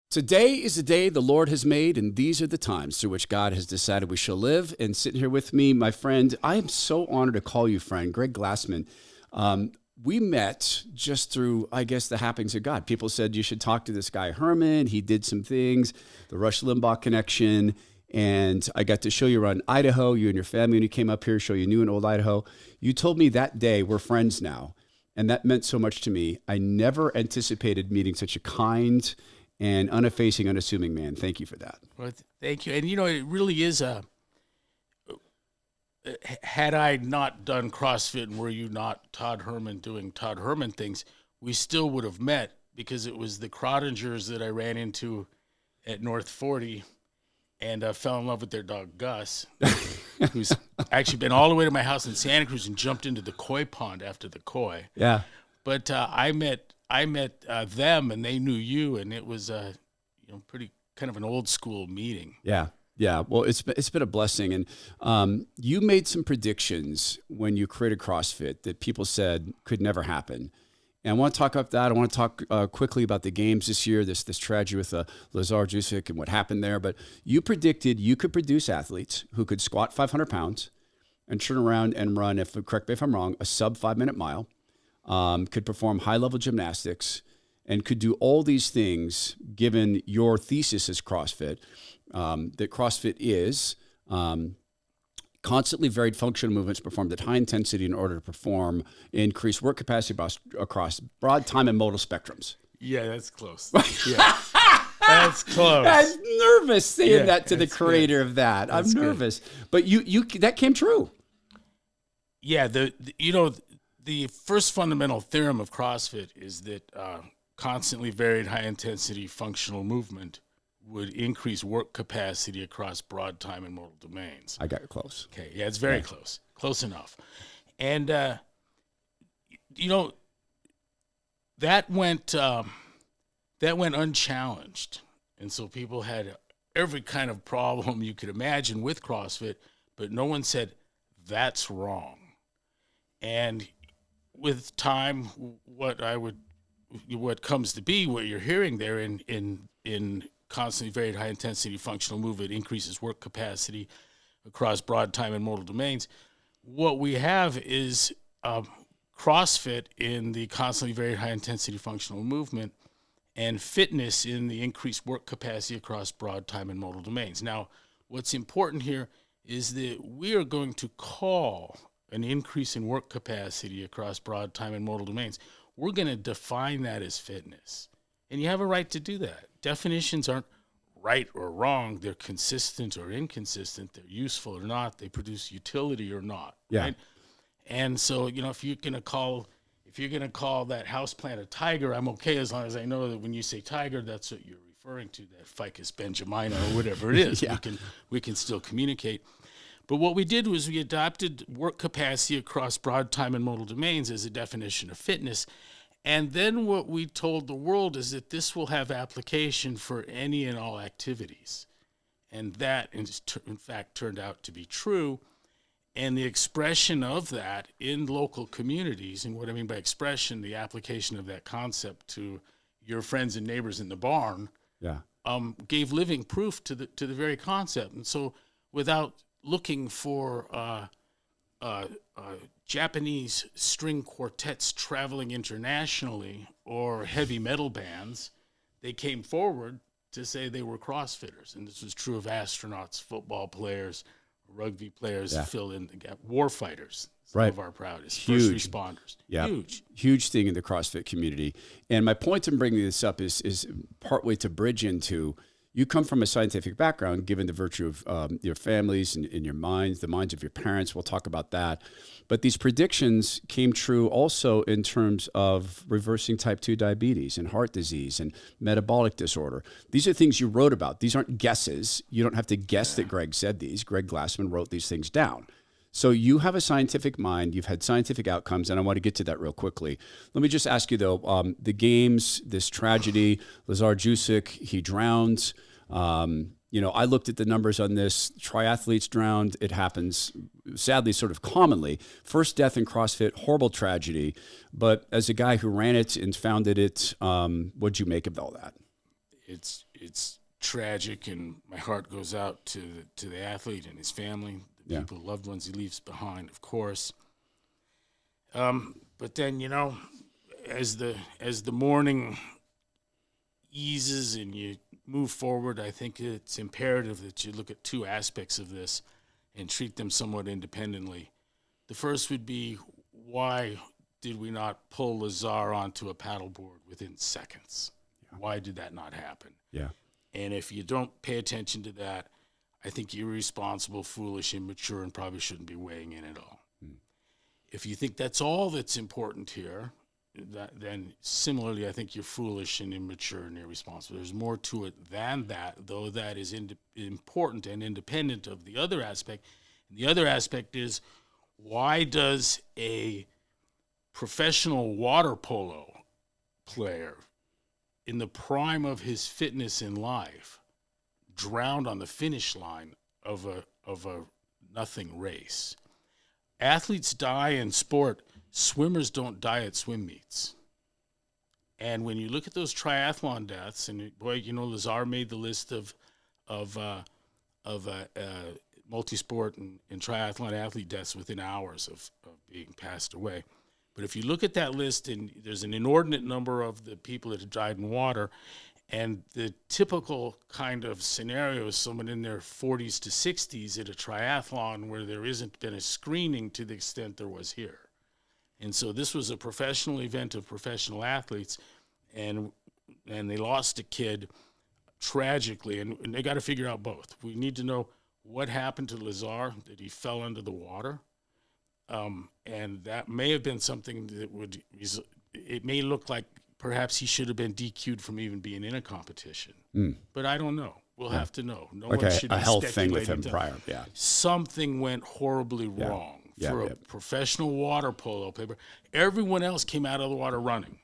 Today is the day the Lord has made, and these are the times through which God has decided we shall live. And sitting here with me, my friend, I am so honored to call you friend, Greg Glassman. We met just through, I guess, the happenings of God. People said you should talk to this guy, Herman. He did some things, the Rush Limbaugh connection. And I got to show you around Idaho, you and your family, when you came up here, show you new and old Idaho. You told me that day we're friends now. And that meant so much to me. I never anticipated meeting such a kind and uneffacing, unassuming man. Thank you for that. Well, thank you. And, it really is had I not done CrossFit and were you not Todd Herman doing Todd Herman things, we still would have met because it was the Crodingers that I ran into at North 40 and fell in love with their dog, Gus, who's actually been all the way to my house in Santa Cruz and jumped into the koi pond after the koi. Yeah. But I met them, and they knew you, and it was pretty kind of an old school meeting. Yeah, yeah. Well, it's been a blessing, and you made some predictions when you created CrossFit that people said could never happen. And I want to talk about that. I want to talk quickly about the games this year, this tragedy with Lazar Đukić and what happened there. But you predicted you could produce athletes who could squat 500 pounds and turn around and run, correct me if I'm wrong, a sub 5-minute mile. Could perform high-level gymnastics, and could do all these things given your thesis as CrossFit, that CrossFit is constantly varied functional movements performed at high intensity in order to perform increased work capacity across broad time and modal spectrums. Yeah, that's close. Yeah. That's close. I'm nervous saying that to the creator of that. I'm nervous. Good. But you that came true. Yeah, the first fundamental theorem of CrossFit is that constantly varied high-intensity functional movement would increase work capacity across broad time and modal domains. I got it close. Okay, yeah, it's very close. Close enough. And, that went unchallenged. And so people had every kind of problem you could imagine with CrossFit, but no one said, that's wrong. And with time, what comes to be, what you're hearing there in constantly varied high intensity functional movement increases work capacity across broad time and modal domains. What we have is CrossFit in the constantly varied high intensity functional movement and fitness in the increased work capacity across broad time and modal domains. Now, what's important here is that we are going to call an increase in work capacity across broad time and modal domains. We're going to define that as fitness. And you have a right to do that. Definitions aren't right or wrong. They're consistent or inconsistent. They're useful or not. They produce utility or not. Yeah. Right? And so, if you're going to call that houseplant a tiger, I'm okay as long as I know that when you say tiger, that's what you're referring to, that ficus benjamina or whatever it is. Yeah. We can still communicate. But what we did was we adopted work capacity across broad time and modal domains as a definition of fitness. And then what we told the world is that this will have application for any and all activities. And that, in fact, turned out to be true. And the expression of that in local communities, and what I mean by expression, the application of that concept to your friends and neighbors in the barn, gave living proof to the very concept. And so without looking for Japanese string quartets traveling internationally or heavy metal bands, they came forward to say they were CrossFitters. And this was true of astronauts, football players, rugby players, fill in the gap, war fighters, some of our proudest, first responders. Yeah. Huge thing in the CrossFit community. And my point in bringing this up is partway to bridge into, you come from a scientific background, given the virtue of your families and your minds, the minds of your parents. We'll talk about that. But these predictions came true also in terms of reversing type 2 diabetes and heart disease and metabolic disorder. These are things you wrote about. These aren't guesses. You don't have to guess that Greg said these. Greg Glassman wrote these things down. So you have a scientific mind. You've had scientific outcomes, and I want to get to that real quickly. Let me just ask you, though, the games, this tragedy, Lazar Đukić, he drowned. I looked at the numbers on this. Triathletes drowned. It happens, sadly, sort of commonly. First death in CrossFit, horrible tragedy. But as a guy who ran it and founded it, what'd you make of all that? It's it's tragic, and my heart goes out to the athlete and his family, the people, loved ones he leaves behind, of course. But then, you know, as the morning eases and you move forward, I think it's imperative that you look at two aspects of this and treat them somewhat independently. The first would be, why did we not pull Lazar onto a paddleboard within seconds? Yeah. Why did that not happen? Yeah. And if you don't pay attention to that, I think you're irresponsible, foolish, immature, and probably shouldn't be weighing in at all. If you think that's all that's important here, then similarly, I think you're foolish and immature and irresponsible. There's more to it than that, though that is important and independent of the other aspect. And the other aspect is, why does a professional water polo player in the prime of his fitness in life drown on the finish line of a nothing race? Athletes die in sport. Swimmers don't die at swim meets. And when you look at those triathlon deaths, and boy, you know, Lazar made the list of multi-sport and triathlon athlete deaths within hours of being passed away. But if you look at that list, and there's an inordinate number of the people that have died in water, and the typical kind of scenario is someone in their 40s to 60s at a triathlon where there isn't been a screening to the extent there was here. And so this was a professional event of professional athletes, and they lost a kid tragically, and they got to figure out both. We need to know what happened to Lazar, that he fell under the water, and that may have been something that it may look like perhaps he should have been DQ'd from even being in a competition. But I don't know. We'll have to know. No like one should a be health thing with him speculating prior. Yeah. Something went horribly wrong for a Yep. professional water polo player. Everyone else came out of the water running.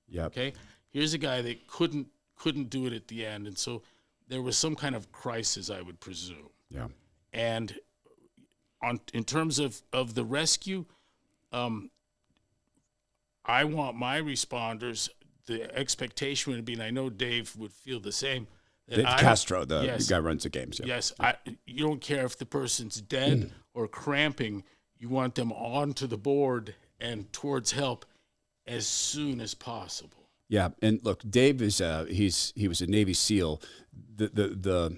Yep. Okay. Here's a guy that couldn't do it at the end, and so there was some kind of crisis, I would presume. Yeah. And in terms of the rescue, I want my responders, the expectation would be, and I know Dave would feel the same. Dave Castro, the guy who runs the games. Yeah. Yes. You don't care if the person's dead or cramping. You want them onto the board and towards help as soon as possible. Yeah, and look, Dave is he was a Navy SEAL. The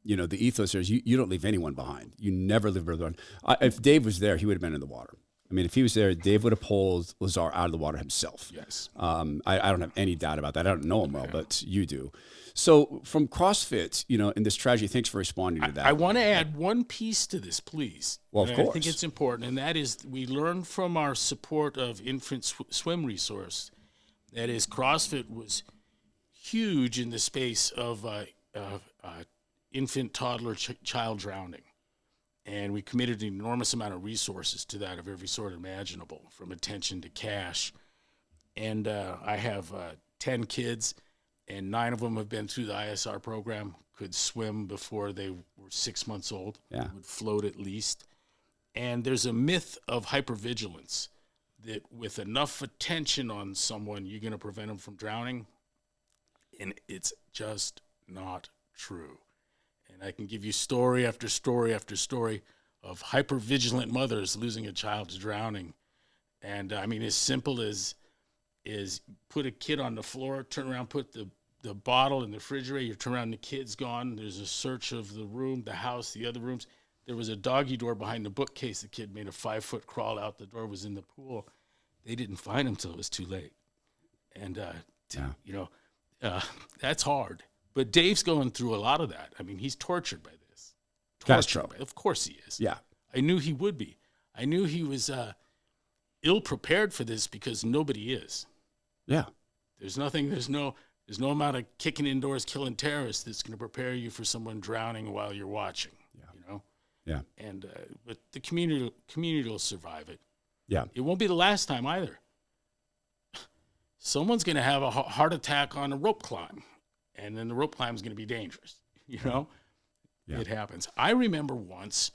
ethos is you don't leave anyone behind. You never leave anyone behind. If Dave was there, he would have been in the water. I mean, if he was there, Dave would have pulled Lazar out of the water himself. Yes. I don't have any doubt about that. I don't know him well, but you do. So from CrossFit, in this tragedy, thanks for responding to that. I want to add one piece to this, please. Well, of course. I think it's important, and that is we learned from our support of Infant Swim Resource. That is, CrossFit was huge in the space of infant, toddler, child drowning. And we committed an enormous amount of resources to that of every sort imaginable, from attention to cash. And I have 10 kids, and 9 of them have been through the ISR program, could swim before they were 6 months old, would float at least. And there's a myth of hypervigilance, that with enough attention on someone, you're going to prevent them from drowning. And it's just not true. And I can give you story after story after story of hypervigilant mothers losing a child to drowning. And I mean, as simple as put a kid on the floor, turn around, put the bottle in the refrigerator, you turn around, the kid's gone. There's a search of the room, the house, the other rooms. There was a doggy door behind the bookcase. The kid made a 5-foot crawl out. The door was in the pool. They didn't find him till it was too late. And, that's hard. But Dave's going through a lot of that. I mean, he's tortured by this. Castro. Of course he is. Yeah. I knew he would be. I knew he was ill-prepared for this because nobody is. Yeah. There's no amount of kicking indoors, killing terrorists that's going to prepare you for someone drowning while you're watching. Yeah. And but the community will survive it. Yeah. It won't be the last time either. Someone's going to have a heart attack on a rope climb, and then the rope climb is going to be dangerous. Yeah. It happens. I remember once,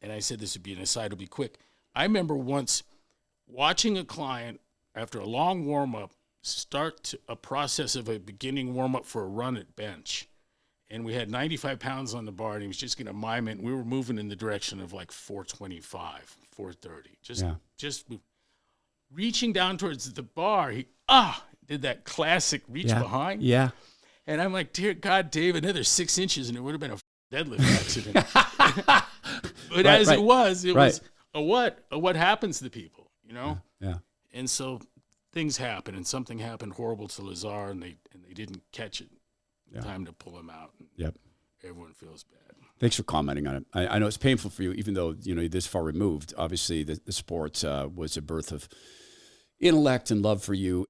and I said this would be an aside, it'll be quick. I remember once watching a client after a long warm-up start a process of a beginning warm-up for a run at bench. and we had 95 pounds on the bar, and he was just going to mime it. And we were moving in the direction of like 425, 430. Just reaching down towards the bar. He did that classic reach behind. Yeah. And I'm like, dear God, Dave, another 6 inches, and it would have been a deadlift accident. But it was what happens to people, you know? Yeah. And so things happen, and something happened horrible to Lazar, and they didn't catch it in time to pull him out. Yep. Everyone feels bad. Thanks for commenting on it. I know it's painful for you, even though you're this far removed. Obviously, the sport was a birth of intellect and love for you.